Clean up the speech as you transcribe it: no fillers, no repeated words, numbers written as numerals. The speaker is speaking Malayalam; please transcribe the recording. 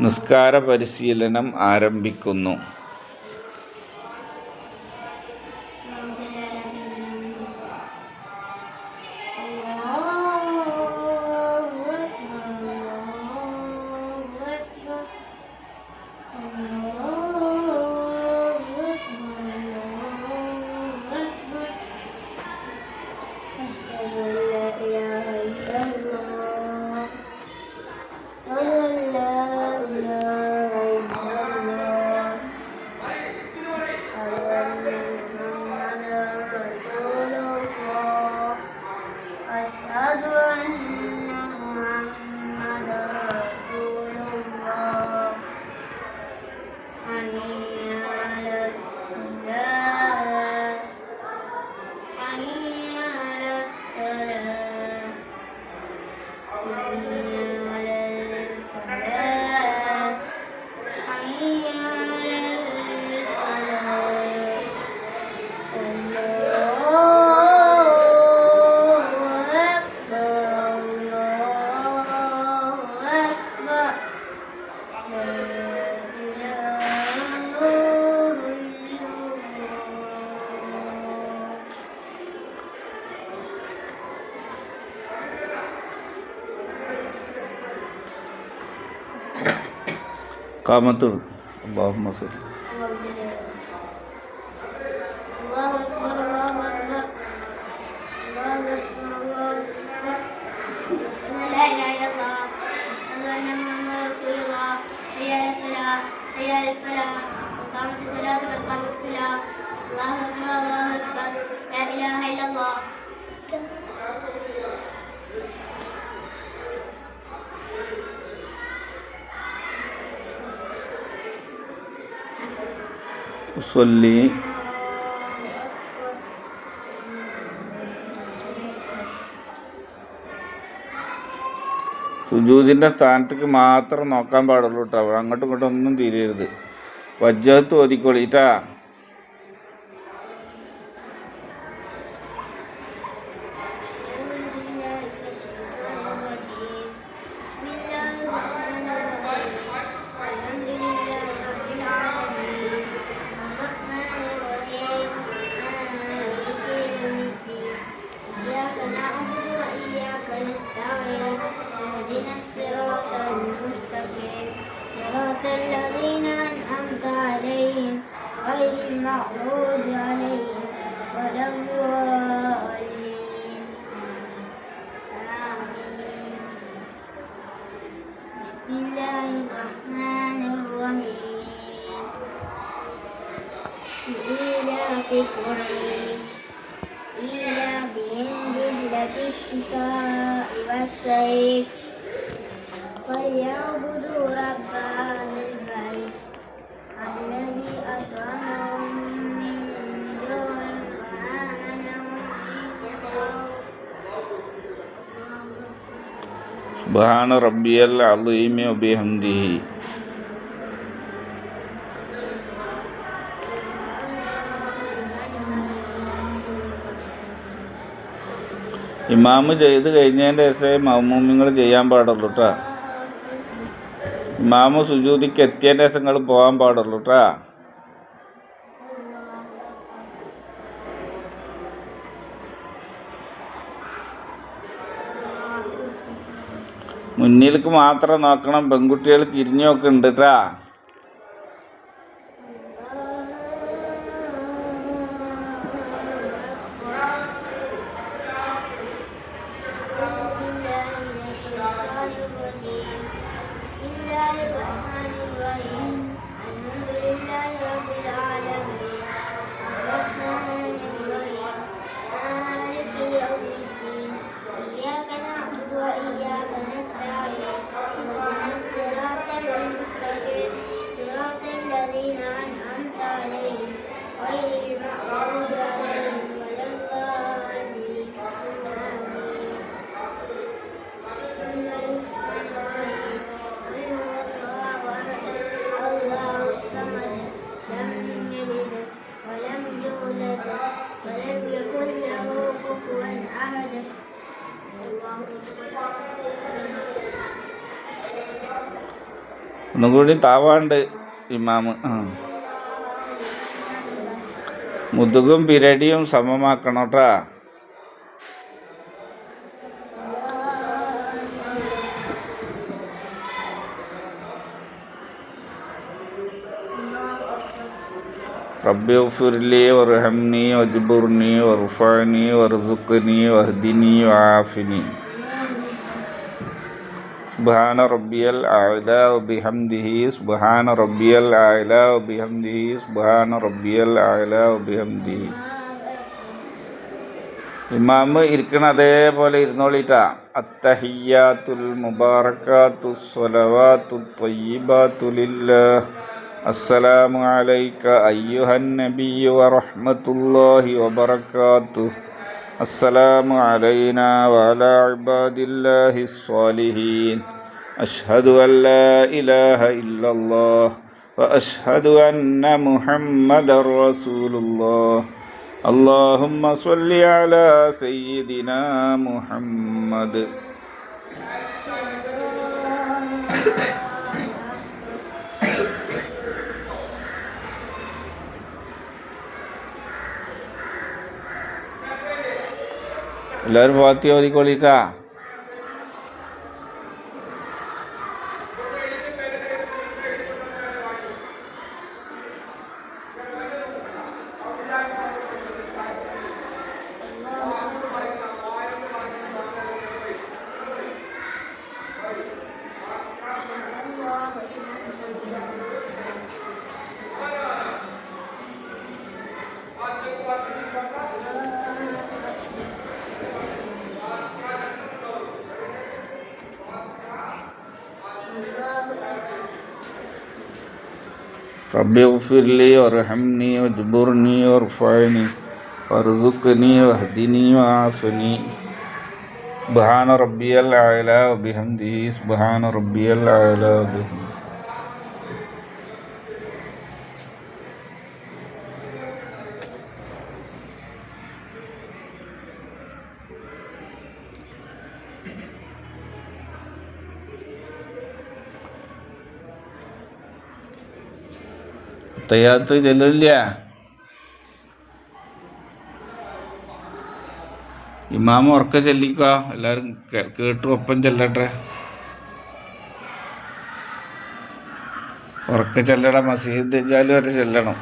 നിസ്കാര പരിശീലനം ആരംഭിക്കുന്നു. കാമത്ത് അല്ലാഹുമ്മ സല്ലി ഉസ്വല്ലി. സുജൂദിൻ്റെ സ്ഥാനത്തേക്ക് മാത്രം നോക്കാൻ പാടുള്ളൂ കേട്ടോ. അങ്ങോട്ടും ഇങ്ങോട്ടും ഒന്നും തിരിയരുത്. വജ്ജഹത്ത് ഓതിക്കോളിട്ടാ. الذين أنعمت عليهم غير المغضوب عليهم ولا الضالين آمين. بسم الله الرحمن الرحيم. لإيلاف قريش إيلافهم رحلة الشتاء والصيف فليعبدوا رب هذا البيت الذي أطعمهم من جوع وآمنهم من خوف. സുബ്ഹാന റബ്ബിയൽ അളീമി വബിഹംദിഹി. ഇമാമ് ചെയ്ത് കഴിഞ്ഞതിൻ്റെ ശേഷം മഅ്മൂമിങ്ങൾ ചെയ്യാൻ പാടുള്ളൂ കേട്ടോ. ഇമാമ് സുജൂദിക്ക് എത്തിയതിൻ്റെ ശേഷം നിങ്ങൾ പോകാൻ പാടുള്ളൂ കേട്ടോ. മുന്നിലേക്ക് മാത്രം നോക്കണം. പെൺകുട്ടികൾ തിരിഞ്ഞു നോക്കുന്നുണ്ട് കേട്ടോ. ഒന്നും കൂടി താവാണ്ട് ഇമാമ്. മുതുകും പിരടിയും സമമാക്കണം കേട്ടാ. റബ്ബി ഗ്ഫിർലി വർഹംനി വജ്ബുർനി വർഫഅനി വർസുഖ്നി വഹ്ദിനി വആഫിനി. സുബ്ഹാന റബ്ബിയൽ അഅ്ലാ വബിഹംദിഹി സുബ്ഹാന റബ്ബിയൽ അഅ്ലാ വബിഹംദിഹി സുബ്ഹാന റബ്ബിയൽ അഅ്ലാ വബിഹംദിഹി. ഇമാമ് ഇരിക്കണ അതേപോലെ ഇരുന്നോളിട്ടാ. അത്തഹിയ്യാത്തുൽ മുബാറകാത്തുസ് സ്വലവാത്തുത് ത്വയ്യിബാതു ലില്ലാഹ്. അസ്സലാമു അലൈക അയ്യുഹൻ നബിയ്യു വറഹ്മത്തുള്ളാഹി വബറകാതുഹു. അസ്സലാമു അലൈനാ വഅലാ ഇബാദില്ലാഹിസ് സ്വാലിഹീൻ. അഷ്ഹദു അൻ ലാ ഇലാഹ ഇല്ലല്ലാഹ് വഅഷ്ഹദു അന്ന മുഹമ്മദർ റസൂലുള്ളാഹ്. അല്ലാഹുമ്മ സ്വല്ലി അലാ സയ്യിദിനാ മുഹമ്മദ്. എല്ലാവരും ഫാത്തിഹ ഓതിക്കോളിട്ടാ. റബ്ബി ഗ്ഫിർലി വർഹംനി വജ്ബുർനി വർഫഅനി വർസുഖ്നി വഹ്ദിനി വആഫിനി. സുബ്ഹാന റബ്ബിയൽ അഅ്ലാ വബിഹംദിഹി സുബ്ഹാന റബ്ബിയൽ അഅ്ലാ വബിഹംദിഹി. തയ്യാത്ത് ചെല്ലില്ല. ഇമാമ ഉറക്ക ചെല്ലിക്കോ. എല്ലാവരും കേട്ട് ഒപ്പം ചെല്ലട്ടെ. ഉറക്ക ചെല്ലട. മസീഹ് ദജ്ജാൽ വരെ ചെല്ലണം.